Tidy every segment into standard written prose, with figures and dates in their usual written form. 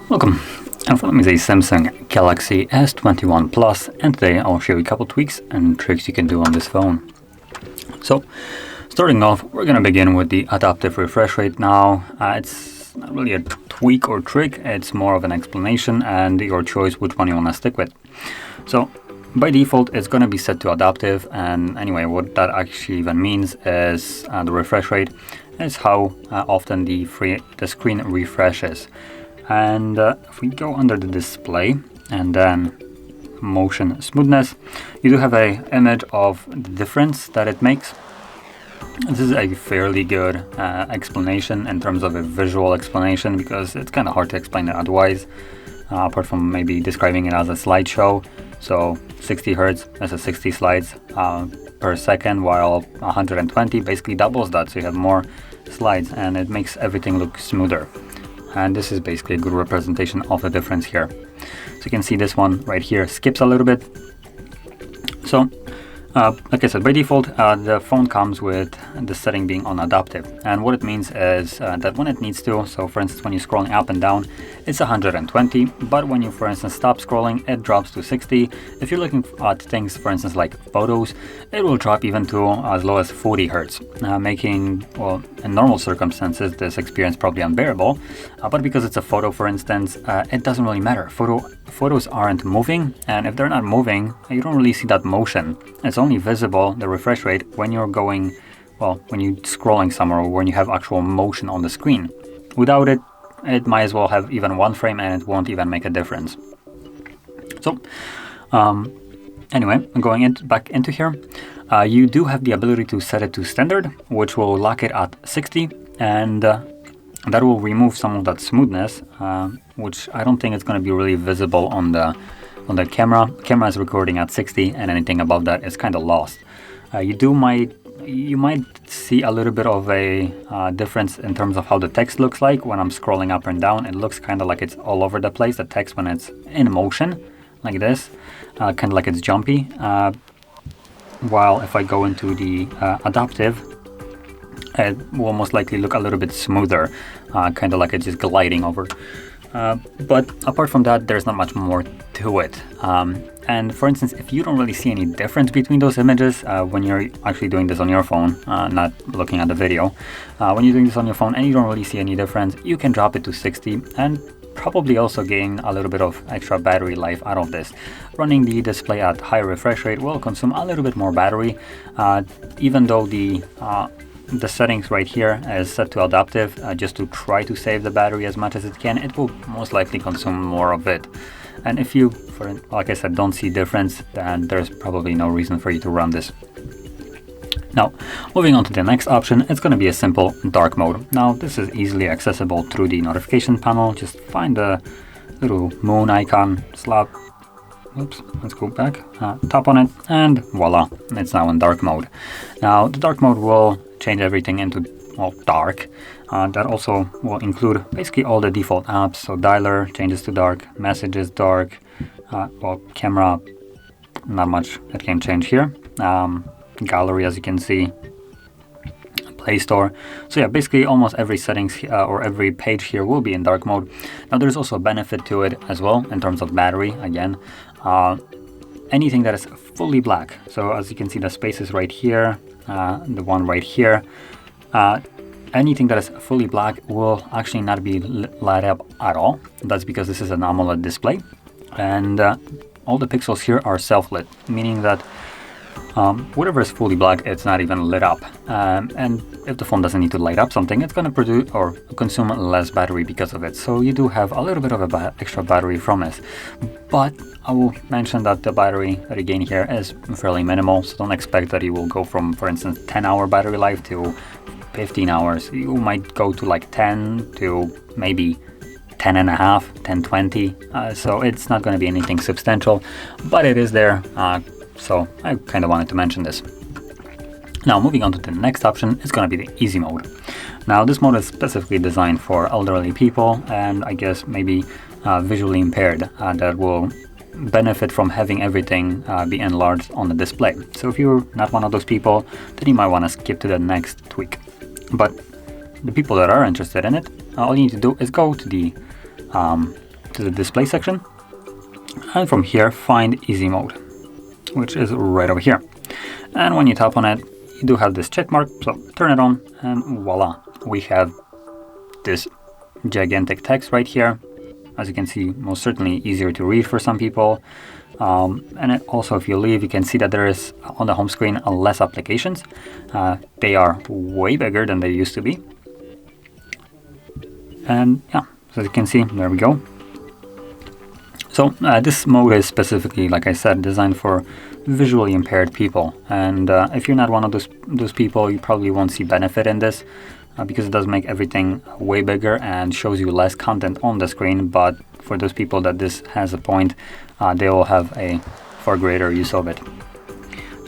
Welcome, in front of me is a Samsung Galaxy S21 Plus, and today I'll show you a couple tweaks and tricks you can do on this phone. So, starting off, we're going to begin with the adaptive refresh rate now. It's not really a tweak or trick, it's more of an explanation and your choice which one you want to stick with. So, by default, it's going to be set to adaptive, and anyway, what that actually even means is the refresh rate is how often the screen refreshes. And if we go under the display and then motion smoothness, you do have an image of the difference that it makes. This is a fairly good explanation in terms of a visual explanation, because it's kind of hard to explain it otherwise, apart from maybe describing it as a slideshow. So 60 Hertz is a 60 slides per second, while 120 basically doubles that, so you have more slides and it makes everything look smoother. And this is basically a good representation of the difference here. So you can see this one right here skips a little bit. So like I said, by default, the phone comes with the setting being on adaptive. And what it means is that when it needs to, so for instance, when you're scrolling up and down, it's 120, but when you, for instance, stop scrolling, it drops to 60. If you're looking at things, for instance, like photos, it will drop even to as low as 40 Hertz, making, well, in normal circumstances, this experience probably unbearable. But because it's a photo, for instance, it doesn't really matter. Photos aren't moving, and if they're not moving, you don't really see that motion. It's only visible, the refresh rate, when you're going, well, when you're scrolling somewhere or when you have actual motion on the screen. Without it, it might as well have even one frame and it won't even make a difference. So, anyway, going back into here, you do have the ability to set it to standard, which will lock it at 60, and that will remove some of that smoothness, which I don't think it's going to be really visible on the camera. Camera is recording at 60, and anything above that is kind of lost. You might see a little bit of a difference in terms of how the text looks like when I'm scrolling up and down. It looks kind of like it's all over the place, the text, when it's in motion, like this, kind of like it's jumpy. While if I go into the adaptive, it will most likely look a little bit smoother, kind of like it's just gliding over. But apart from that, there's not much more to it. And for instance, if you don't really see any difference between those images when you're actually doing this on your phone, not looking at the video, when you're doing this on your phone and you don't really see any difference, you can drop it to 60 and probably also gain a little bit of extra battery life out of this. Running the display at high refresh rate will consume a little bit more battery, even though the settings right here is set to adaptive, just to try to save the battery as much as it can. It will most likely consume more of it. And if you, like I said, don't see difference, then there's probably no reason for you to run this. Now, moving on to the next option, it's going to be a simple dark mode. Now, this is easily accessible through the notification panel. Just find the little moon icon, oops, let's go back, tap on it, and voila, it's now in dark mode. Now, the dark mode will change everything into, well, dark. That also will include basically all the default apps. So dialer changes to dark, messages dark, well, camera, not much it can change here. Gallery, as you can see, Play Store. So yeah, basically almost every settings or every page here will be in dark mode. Now there's also a benefit to it as well in terms of battery. Again, anything that is fully black. So as you can see, the spaces right here, the one right here, anything that is fully black will actually not be lit up at all. That's because this is an AMOLED display, and all the pixels here are self-lit, meaning that whatever is fully black, it's not even lit up. And if the phone doesn't need to light up something, it's going to produce or consume less battery because of it. So you do have a little bit of extra battery from this. But I will mention that the battery that you gain here is fairly minimal. So don't expect that you will go from, for instance, 10-hour battery life to 15 hours. You might go to like 10 to maybe 10 and a half, 10, 20. So it's not going to be anything substantial, but it is there. So I kind of wanted to mention this. Now moving on to the next option, it's going to be the easy mode. Now this mode is specifically designed for elderly people and I guess maybe visually impaired that will benefit from having everything be enlarged on the display. So if you're not one of those people, then you might want to skip to the next tweak. But the people that are interested in it, all you need to do is go to the display section, and from here find easy mode, which is right over here. And when you tap on it, you do have this check mark, so turn it on, and voila, we have this gigantic text right here. As you can see, most certainly easier to read for some people. And it also, if you leave, you can see that there is on the home screen less applications. They are way bigger than they used to be. And yeah, so as you can see, there we go. So this mode is specifically, like I said, designed for visually impaired people. And if you're not one of those people, you probably won't see benefit in this. Because it does make everything way bigger and shows you less content on the screen, but for those people that this has a point, they will have a far greater use of it.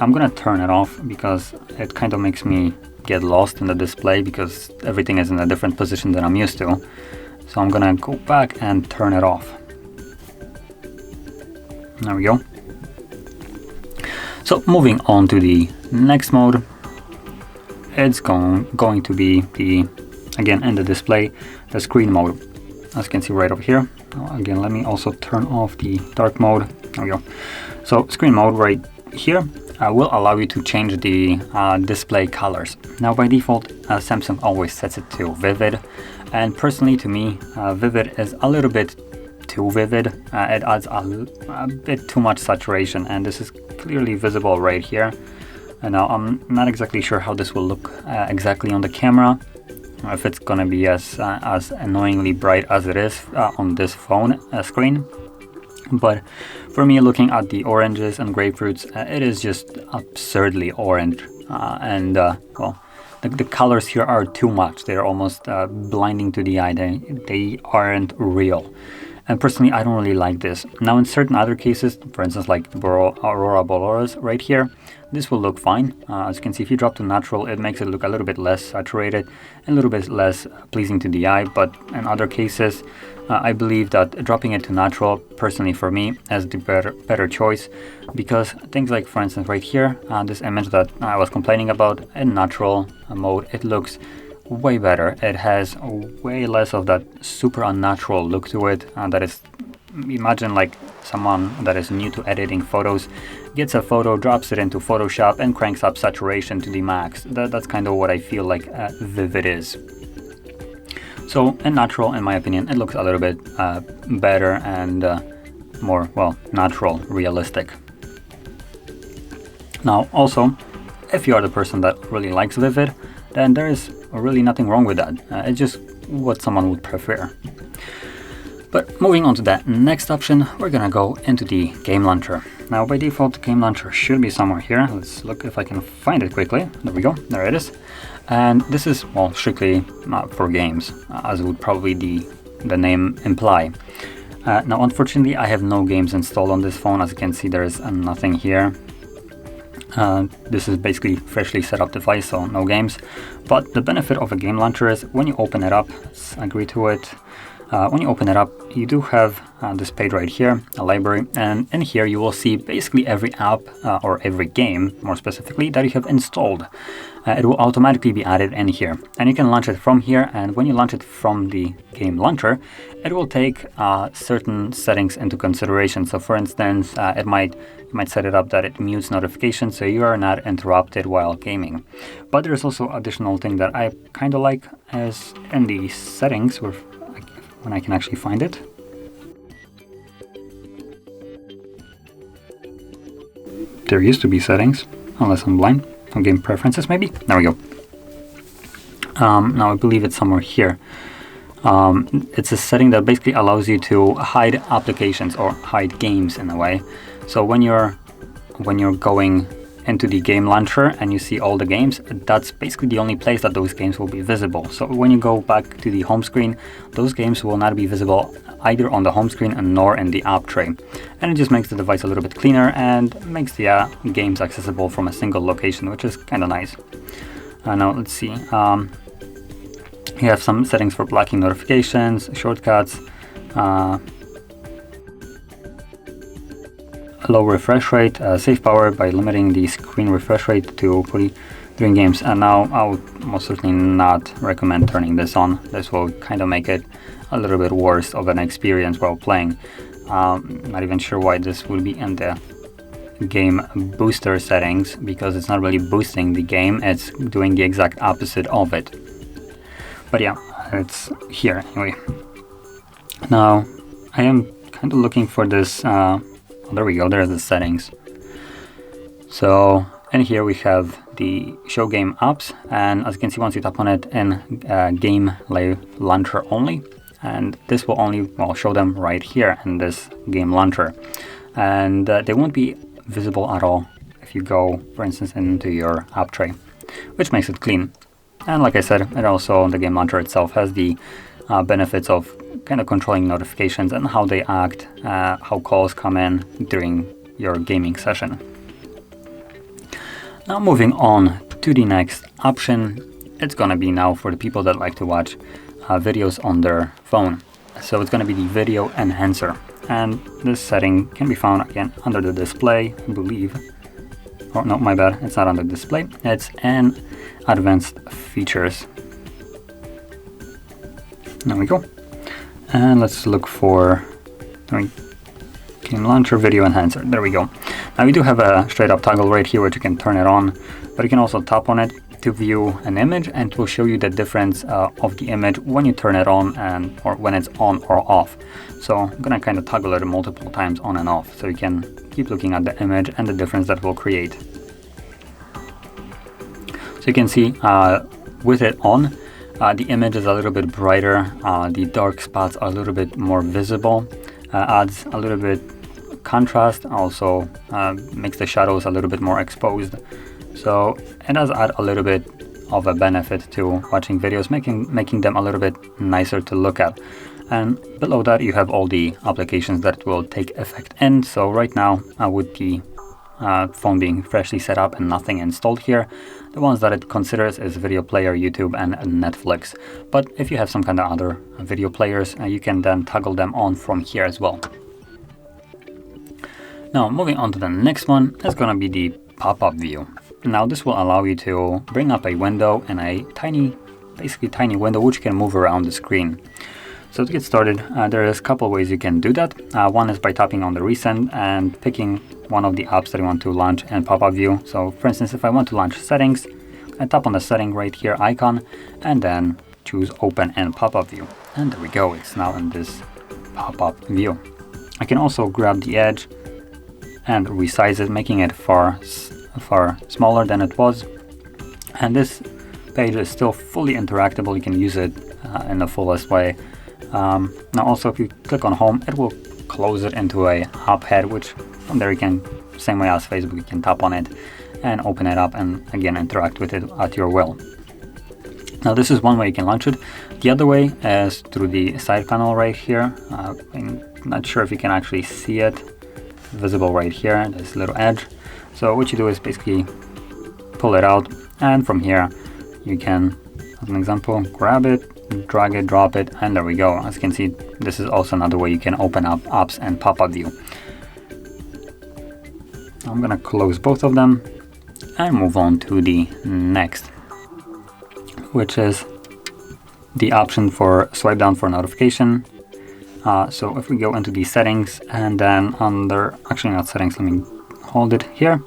I'm gonna turn it off because it kind of makes me get lost in the display because everything is in a different position than I'm used to. So I'm gonna go back and turn it off. There we go. So moving on to the next mode. It's going to be again in the display, the screen mode, as you can see right over here. Again, let me also turn off the dark mode. There we go. So screen mode right here will allow you to change the display colors. Now by default, Samsung always sets it to vivid, and personally to me, vivid is a little bit too vivid. It adds a bit too much saturation, and this is clearly visible right here. And now I'm not exactly sure how this will look exactly on the camera, if it's gonna be as annoyingly bright as it is on this phone screen. But for me, looking at the oranges and grapefruits, it is just absurdly orange, well, the colors here are too much. They're almost blinding to the eye. They aren't real. And personally, I don't really like this. Now in certain other cases, for instance like Aurora Borealis right here, this will look fine. As you can see, if you drop to natural, it makes it look a little bit less saturated and a little bit less pleasing to the eye. But in other cases, I believe that dropping it to natural, personally for me, is the better choice, because things like, for instance, right here, this image that I was complaining about in natural mode, it looks way better. It has way less of that super unnatural look to it. That is, imagine like someone that is new to editing photos gets a photo, drops it into Photoshop and cranks up saturation to the max. That's kind of what I feel like vivid is. So in natural, in my opinion, it looks a little bit better and more, well, natural, realistic. Now also, if you are the person that really likes vivid, then there is really nothing wrong with that. It's just what someone would prefer. But moving on to that next option, we're gonna go into the game launcher. Now by default, the game launcher should be somewhere here. Let's look if I can find it quickly. There we go, there it is. And this is, well, strictly for games, as would probably the name imply. Now unfortunately, I have no games installed on this phone. As you can see, there is nothing here. This is basically freshly set up device, so no games. But the benefit of a game launcher is when you open it up, let's agree to it. When you open it up, you do have this page right here, a library, and in here you will see basically every app or every game, more specifically, that you have installed. It will automatically be added in here, and you can launch it from here. And when you launch it from the game launcher, it will take certain settings into consideration. So for instance, you might set it up that it mutes notifications so you are not interrupted while gaming. But there's also additional thing that I kind of like, as in the settings, when I can actually find it. There used to be settings, unless I'm blind. Some game preferences maybe. There we go. Now I believe it's somewhere here. It's a setting that basically allows you to hide applications or hide games in a way. So when you're going into the game launcher and you see all the games, that's basically the only place that those games will be visible. So when you go back to the home screen, those games will not be visible either on the home screen and nor in the app tray. And it just makes the device a little bit cleaner and makes the games accessible from a single location, which is kind of nice. Now let's see. You have some settings for blocking notifications, shortcuts. low refresh rate, save power by limiting the screen refresh rate to 40 during games. And now I would most certainly not recommend turning this on. This will kind of make it a little bit worse of an experience while playing. Not even sure why this would be in the game booster settings, because it's not really boosting the game, it's doing the exact opposite of it. But yeah, it's here anyway. Now I am kind of looking for this, there we go, there's the settings. So in here we have the show game apps, and as you can see, once you tap on it in game launcher only, and this will only, well, show them right here in this game launcher, and they won't be visible at all if you go, for instance, into your app tray, which makes it clean. And like I said, it also, the game launcher itself has the benefits of kind of controlling notifications and how they act, how calls come in during your gaming session. Now moving on to the next option, it's gonna be now for the people that like to watch videos on their phone. So it's gonna be the video enhancer. And this setting can be found again under the display, I believe. Oh no, my bad, it's not under display. It's in advanced features. There we go. And let's look for game launcher video enhancer. There we go. Now we do have a straight up toggle right here which you can turn it on, but you can also tap on it to view an image, and it will show you the difference of the image when you turn it on and or when it's on or off. So I'm gonna kind of toggle it multiple times on and off, so you can keep looking at the image and the difference that will create. So you can see with it on, the image is a little bit brighter, the dark spots are a little bit more visible, adds a little bit contrast, also makes the shadows a little bit more exposed. So it does add a little bit of a benefit to watching videos, making them a little bit nicer to look at. And below that you have all the applications that will take effect in. So right now with the phone being freshly set up and nothing installed here, the ones that it considers is video player, YouTube and Netflix. But if you have some kind of other video players, you can then toggle them on from here as well. Now moving on to the next one, is going to be the pop-up view. Now this will allow you to bring up a window in a basically tiny window which you can move around the screen. So to get started, there is a couple ways you can do that. One is by tapping on the recent and picking one of the apps that you want to launch in pop-up view. So for instance, if I want to launch settings, I tap on the setting right here icon and then choose open in pop-up view. And there we go, it's now in this pop-up view. I can also grab the edge and resize it, making it far smaller than it was. And this page is still fully interactable. You can use it in the fullest way. Now also if you click on home, it will close it into a app head, which from there you can, same way as Facebook, you can tap on it and open it up and again interact with it at your will. Now this is one way you can launch it. The other way is through the side panel right here. I'm not sure if you can actually see it, visible right here, this little edge. So what you do is basically pull it out, and from here you can, as an example, grab it, drag it, drop it, and there we go. As you can see, this is also another way you can open up apps and pop-up view. I'm gonna close both of them and move on to the next, which is the option for swipe down for notification. So if we go into the settings and then under, actually not settings, let me hold it here.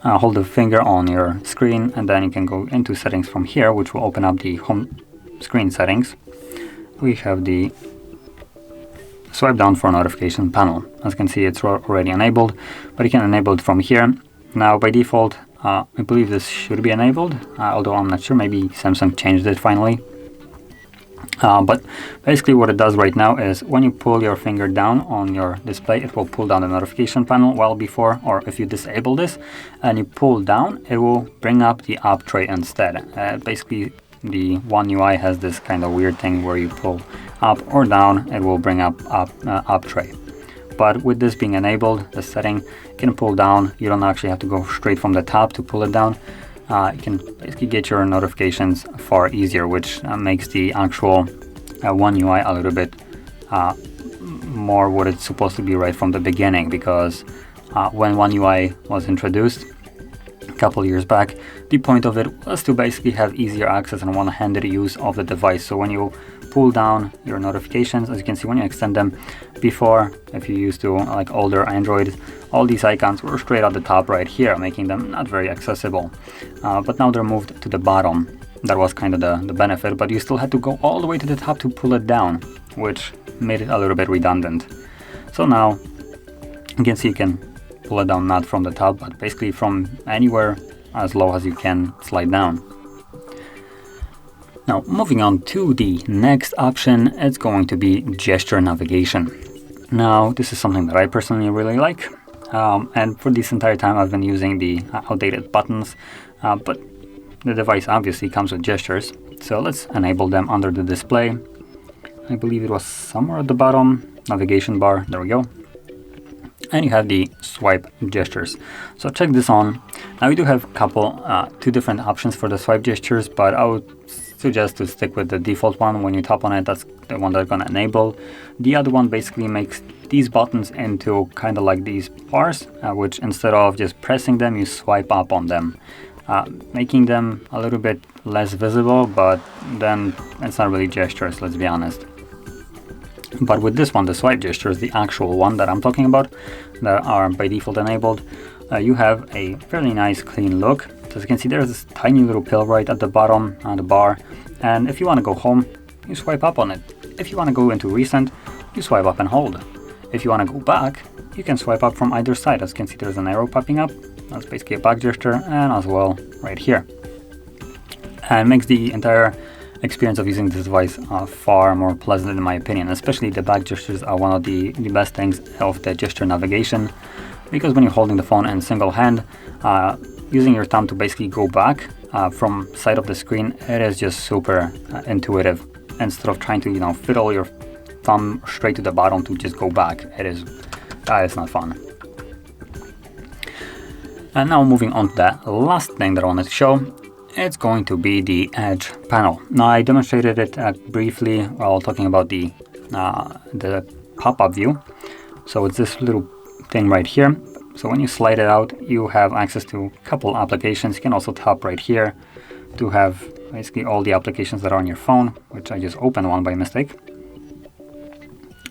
Hold the finger on your screen and then you can go into settings from here, which will open up the home screen settings. We have the swipe down for notification panel. As you can see, it's already enabled, but you can enable it from here. Now by default, I believe this should be enabled, although I'm not sure, maybe Samsung changed it finally. But basically what it does right now is when you pull your finger down on your display, it will pull down the notification panel, while before, or if you disable this and you pull down, it will bring up the app tray instead. Basically the One UI has this kind of weird thing where you pull up or down, it will bring up app tray. But with this being enabled, the setting, you can pull down, you don't actually have to go straight from the top to pull it down. You can basically get your notifications far easier, which makes the actual One UI a little bit more what it's supposed to be right from the beginning, because when One UI was introduced a couple years back. The point of it was to basically have easier access and one-handed use of the device. So when you pull down your notifications, as you can see when you extend them, before, if you used to like older Android, all these icons were straight at the top right here, making them not very accessible. But now they're moved to the bottom. That was kind of the benefit, but you still had to go all the way to the top to pull it down, which made it a little bit redundant. So now you can see you can pull it down not from the top, but basically from anywhere as low as you can slide down. Now moving on to the next option, it's going to be gesture navigation. Now this is something that I personally really like, and for this entire time I've been using the outdated buttons, but the device obviously comes with gestures, so let's enable them under the display. I believe it was somewhere at the bottom, navigation bar, there we go. And you have the swipe gestures. So check this on. Now we do have a couple, two different options for the swipe gestures, but I would suggest to stick with the default one. When you tap on it, that's the one that's gonna enable. The other one basically makes these buttons into kind of like these bars, which instead of just pressing them, you swipe up on them, making them a little bit less visible, but then it's not really gestures, let's be honest. But with this one, the swipe gestures, the actual one that I'm talking about, that are by default enabled, you have a fairly nice clean look. So as you can see, there's this tiny little pill right at the bottom on the bar, and if you want to go home, you swipe up on it. If you want to go into recent, you swipe up and hold. If you want to go back, you can swipe up from either side. As you can see, there's an arrow popping up. That's basically a back gesture, and as well right here. And makes the entire experience of using this device far more pleasant in my opinion. Especially the back gestures are one of the best things of the gesture navigation, because when you're holding the phone in single hand, using your thumb to basically go back from side of the screen, it is just super intuitive. Instead of trying to fiddle your thumb straight to the bottom to just go back, that is not fun. And now moving on to that last thing that I wanted to show, it's going to be the Edge panel. Now I demonstrated it briefly while talking about the PopUp View. So it's this little thing right here. So when you slide it out, you have access to a couple applications. You can also tap right here to have basically all the applications that are on your phone, which I just opened one by mistake.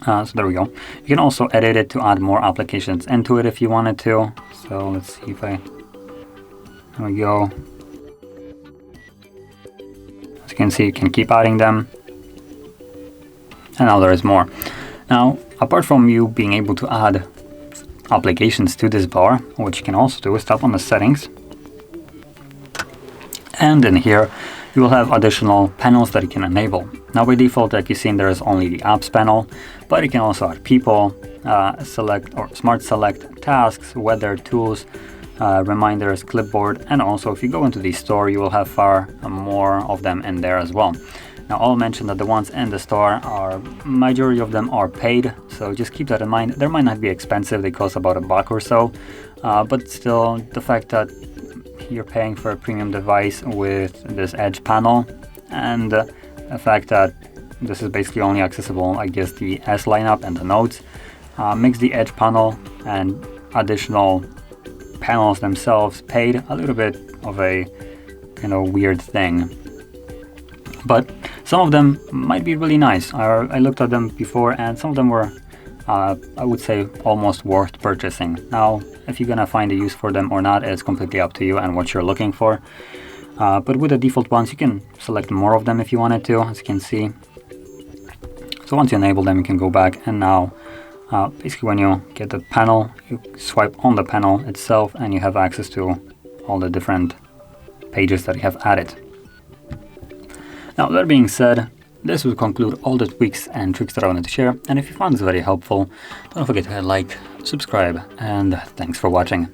So there we go. You can also edit it to add more applications into it if you wanted to. So let's see if there we go. As you can see, you can keep adding them. And now there is more. Now, apart from you being able to add applications to this bar, what you can also do is tap on the settings. And in here, you will have additional panels that you can enable. Now by default, like you've seen, there is only the apps panel, but you can also add people, select or smart select, tasks, weather, tools, reminders, clipboard, and also if you go into the store, you will have far more of them in there as well. Now I'll mention that the ones in the store majority of them are paid, so just keep that in mind. They might not be expensive, they cost about $1 or so, but still the fact that you're paying for a premium device with this Edge panel, and the fact that this is basically only accessible, I guess, the S lineup and the Notes, makes the Edge panel and additional panels themselves paid a little bit of a weird thing. But some of them might be really nice. I looked at them before, and some of them were, I would say, almost worth purchasing. Now, if you're gonna find a use for them or not, it's completely up to you and what you're looking for. But with the default ones, you can select more of them if you wanted to, as you can see. So once you enable them, you can go back, and now basically when you get the panel, you swipe on the panel itself and you have access to all the different pages that you have added. Now, that being said, this will conclude all the tweaks and tricks that I wanted to share, and if you found this very helpful, don't forget to hit like, subscribe, and thanks for watching.